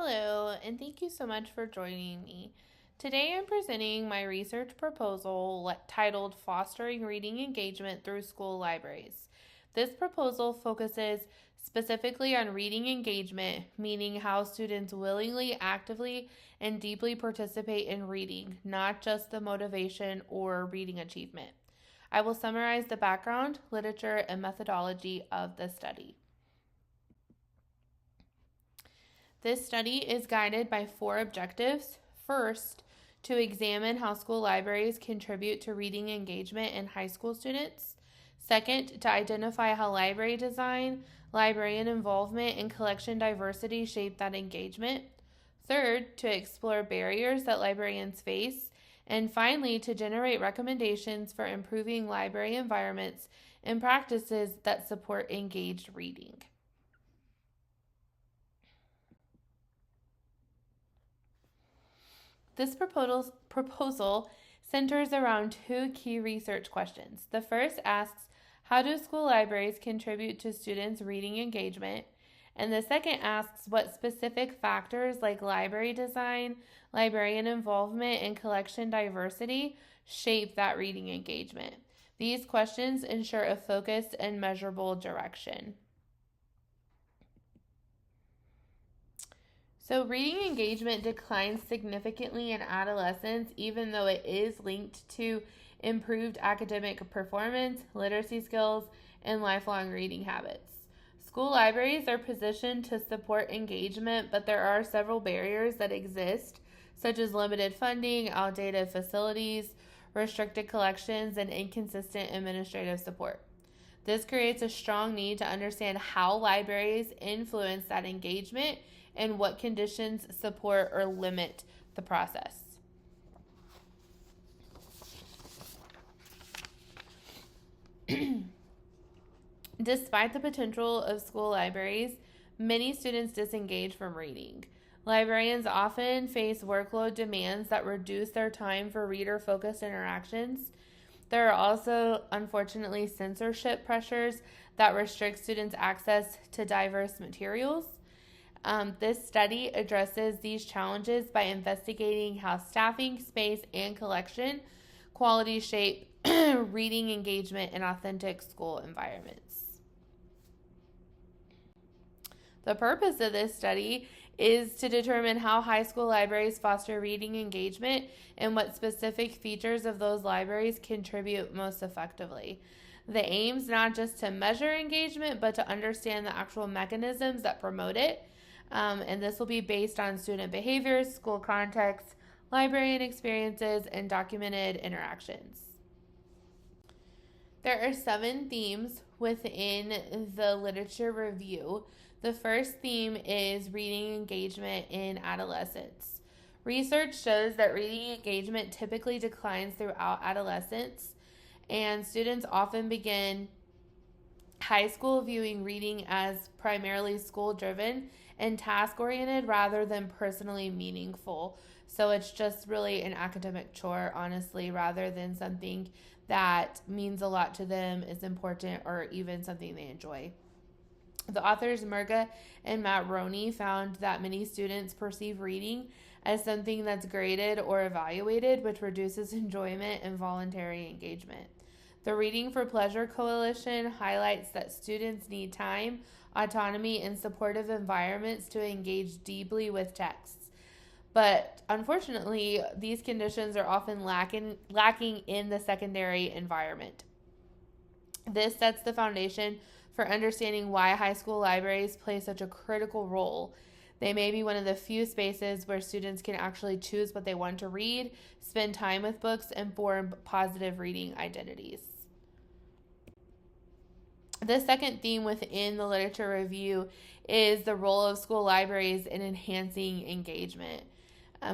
Hello, and thank you so much for joining me. Today I'm presenting my research proposal titled Fostering Reading Engagement Through School Libraries. This proposal focuses specifically on reading engagement, meaning how students willingly, actively, and deeply participate in reading, not just the motivation or reading achievement. I will summarize the background, literature, and methodology of the study. This study is guided by 4 objectives. First, to examine how school libraries contribute to reading engagement in high school students. Second, to identify how library design, librarian involvement, and collection diversity shape that engagement. Third, to explore barriers that librarians face. And finally, to generate recommendations for improving library environments and practices that support engaged reading. This proposal centers around 2 key research questions. The first asks, how do school libraries contribute to students' reading engagement? And the second asks, what specific factors like library design, librarian involvement, and collection diversity shape that reading engagement? These questions ensure a focused and measurable direction. So, reading engagement declines significantly in adolescence, even though it is linked to improved academic performance, literacy skills, and lifelong reading habits. School libraries are positioned to support engagement, but there are several barriers that exist, such as limited funding, outdated facilities, restricted collections, and inconsistent administrative support. This creates a strong need to understand how libraries influence that engagement and what conditions support or limit the process. Despite the potential of school libraries, many students disengage from reading. Librarians often face workload demands that reduce their time for reader-focused interactions. There are also, unfortunately, censorship pressures that restrict students' access to diverse materials. This study addresses these challenges by investigating how staffing, space, and collection quality shape reading engagement in authentic school environments. The purpose of this study is to determine how high school libraries foster reading engagement and what specific features of those libraries contribute most effectively. The aim's not just to measure engagement, but to understand the actual mechanisms that promote it. And this will be based on student behaviors, school context, librarian experiences, and documented interactions. There are 7 themes within the literature review. The first theme is reading engagement in adolescence. Research shows that reading engagement typically declines throughout adolescence, and students often begin high school viewing reading as primarily school-driven and task-oriented rather than personally meaningful. So it's just really an academic chore, honestly, rather than something that means a lot to them, is important, or even something they enjoy. The authors Murga and Matt Roney found that many students perceive reading as something that's graded or evaluated, which reduces enjoyment and voluntary engagement. The Reading for Pleasure Coalition highlights that students need time, autonomy, and supportive environments to engage deeply with texts. But unfortunately, these conditions are often lacking in the secondary environment. This sets the foundation for understanding why high school libraries play such a critical role. They may be one of the few spaces where students can actually choose what they want to read, spend time with books, and form positive reading identities. The second theme within the literature review is the role of school libraries in enhancing engagement.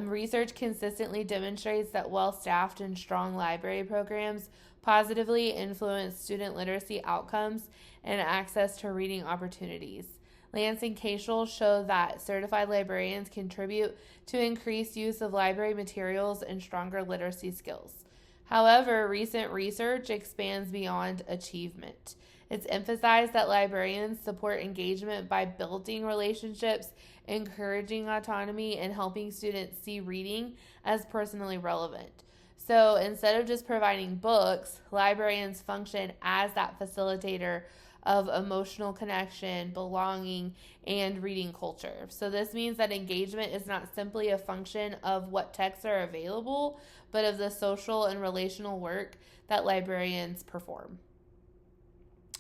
Research consistently demonstrates that well-staffed and strong library programs positively influence student literacy outcomes and access to reading opportunities. Lance and Cashel show that certified librarians contribute to increased use of library materials and stronger literacy skills. However, recent research expands beyond achievement. It's emphasized that librarians support engagement by building relationships, encouraging autonomy, and helping students see reading as personally relevant. So instead of just providing books, librarians function as that facilitator of emotional connection, belonging, and reading culture. So this means that engagement is not simply a function of what texts are available, but of the social and relational work that librarians perform.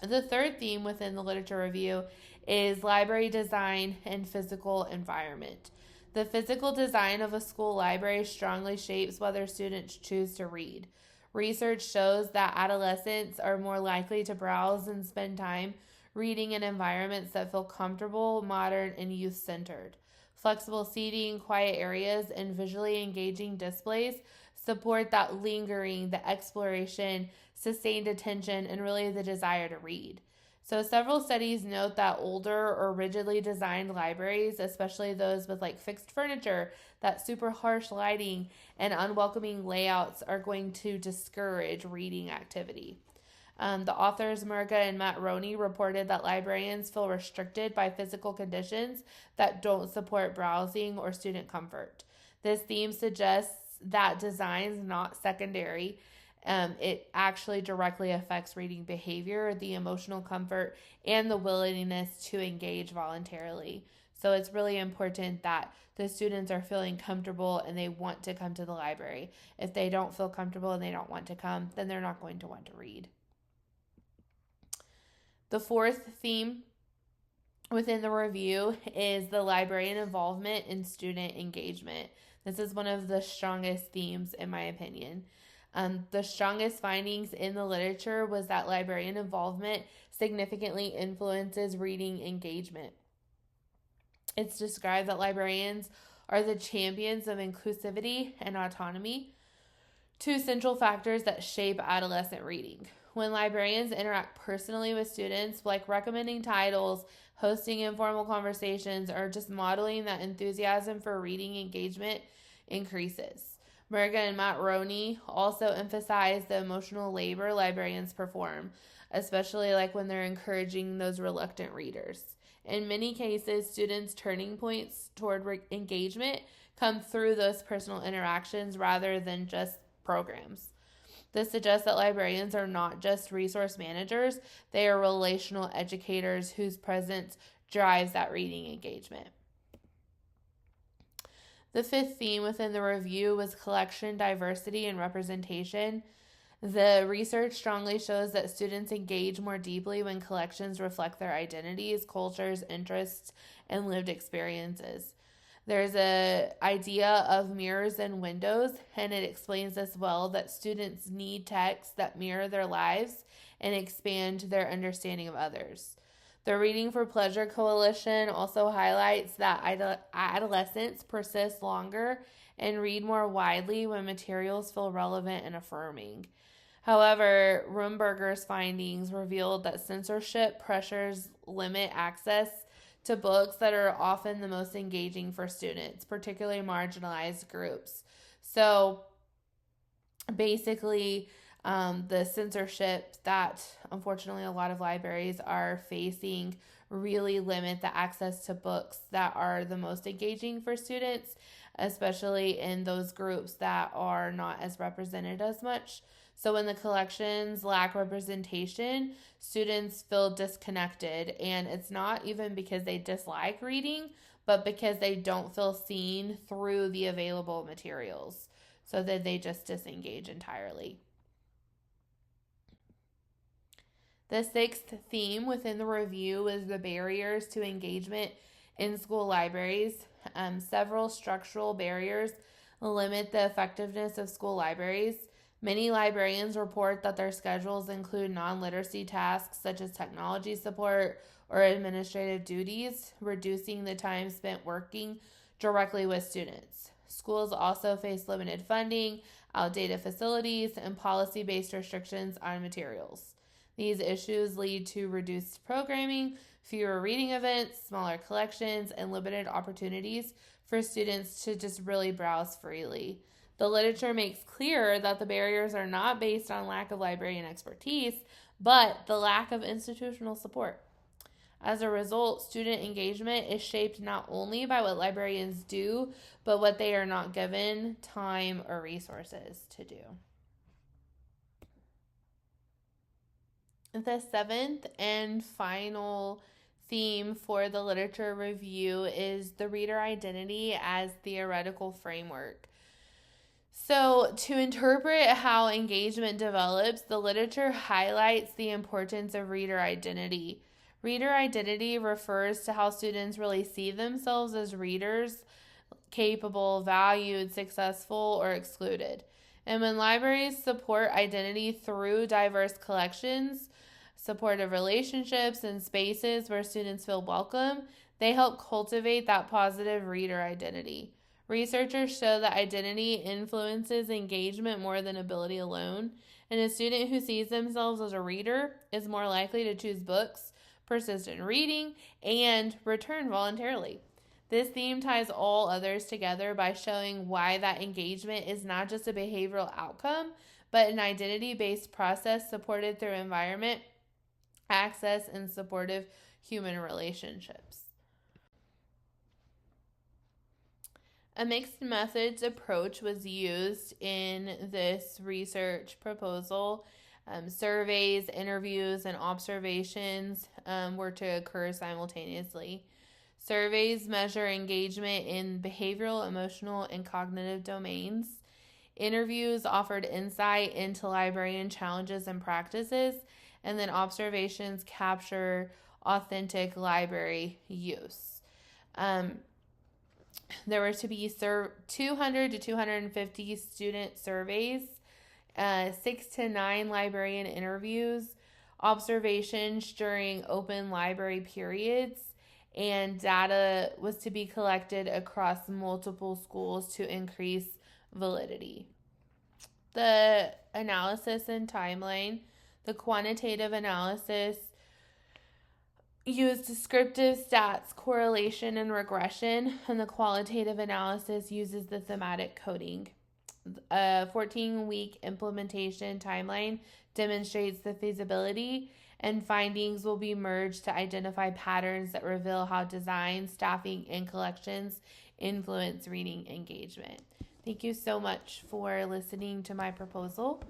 The third theme within the literature review is library design and physical environment. The physical design of a school library strongly shapes whether students choose to read. Research shows that adolescents are more likely to browse and spend time reading in environments that feel comfortable, modern, and youth-centered. Flexible seating, quiet areas, and visually engaging displays support that lingering, the exploration, sustained attention, and really the desire to read. So several studies note that older or rigidly designed libraries, especially those with like fixed furniture, that super harsh lighting, and unwelcoming layouts are going to discourage reading activity. The authors Murga and Matt Roney reported that librarians feel restricted by physical conditions that don't support browsing or student comfort. This theme suggests that design's not secondary. It actually directly affects reading behavior, the emotional comfort, and the willingness to engage voluntarily. So it's really important that the students are feeling comfortable and they want to come to the library. If they don't feel comfortable and they don't want to come, then they're not going to want to read. The fourth theme within the review is the librarian involvement in student engagement. This is one of the strongest themes, in my opinion. The strongest findings in the literature was that librarian involvement significantly influences reading engagement. It's described that librarians are the champions of inclusivity and autonomy, two central factors that shape adolescent reading. When librarians interact personally with students, like recommending titles, hosting informal conversations, or just modeling that enthusiasm for reading engagement increases. Murga and Matt Roney also emphasize the emotional labor librarians perform, especially like when they're encouraging those reluctant readers. In many cases, students' turning points toward engagement come through those personal interactions rather than just programs. This suggests that librarians are not just resource managers, they are relational educators whose presence drives that reading engagement. The fifth theme within the review was collection, diversity, and representation. The research strongly shows that students engage more deeply when collections reflect their identities, cultures, interests, and lived experiences. There's an idea of mirrors and windows, and it explains as well that students need texts that mirror their lives and expand their understanding of others. The Reading for Pleasure Coalition also highlights that adolescents persist longer and read more widely when materials feel relevant and affirming. However, Rumberger's findings revealed that censorship pressures limit access to books that are often the most engaging for students, particularly marginalized groups. So basically, the censorship that unfortunately a lot of libraries are facing really limit the access to books that are the most engaging for students, especially in those groups that are not as represented as much. So when the collections lack representation, students feel disconnected, and it's not even because they dislike reading, but because they don't feel seen through the available materials, so that they just disengage entirely. The sixth theme within the review is the barriers to engagement in school libraries. Several structural barriers limit the effectiveness of school libraries. Many librarians report that their schedules include non-literacy tasks such as technology support or administrative duties, reducing the time spent working directly with students. Schools also face limited funding, outdated facilities, and policy-based restrictions on materials. These issues lead to reduced programming, fewer reading events, smaller collections, and limited opportunities for students to just really browse freely. The literature makes clear that the barriers are not based on lack of librarian expertise, but the lack of institutional support. As a result, student engagement is shaped not only by what librarians do, but what they are not given time or resources to do. The seventh and final theme for the literature review is the reader identity as theoretical framework. So, to interpret how engagement develops, the literature highlights the importance of reader identity. Reader identity refers to how students really see themselves as readers, capable, valued, successful, or excluded. And when libraries support identity through diverse collections, supportive relationships, and spaces where students feel welcome, they help cultivate that positive reader identity. Researchers show that identity influences engagement more than ability alone, and a student who sees themselves as a reader is more likely to choose books, persist in reading, and return voluntarily. This theme ties all others together by showing why that engagement is not just a behavioral outcome, but an identity-based process supported through environment, access, and supportive human relationships. A mixed methods approach was used in this research proposal. Surveys, interviews, and observations were to occur simultaneously. Surveys measure engagement in behavioral, emotional, and cognitive domains. Interviews offered insight into librarian challenges and practices, and then observations capture authentic library use. There were to be 200 to 250 student surveys, 6 to 9 librarian interviews, observations during open library periods, and data was to be collected across multiple schools to increase validity. The analysis and timeline. The quantitative analysis used descriptive stats, correlation, and regression, and the qualitative analysis uses the thematic coding. A 14-week implementation timeline demonstrates the feasibility, and findings will be merged to identify patterns that reveal how design, staffing, and collections influence reading engagement. Thank you so much for listening to my proposal.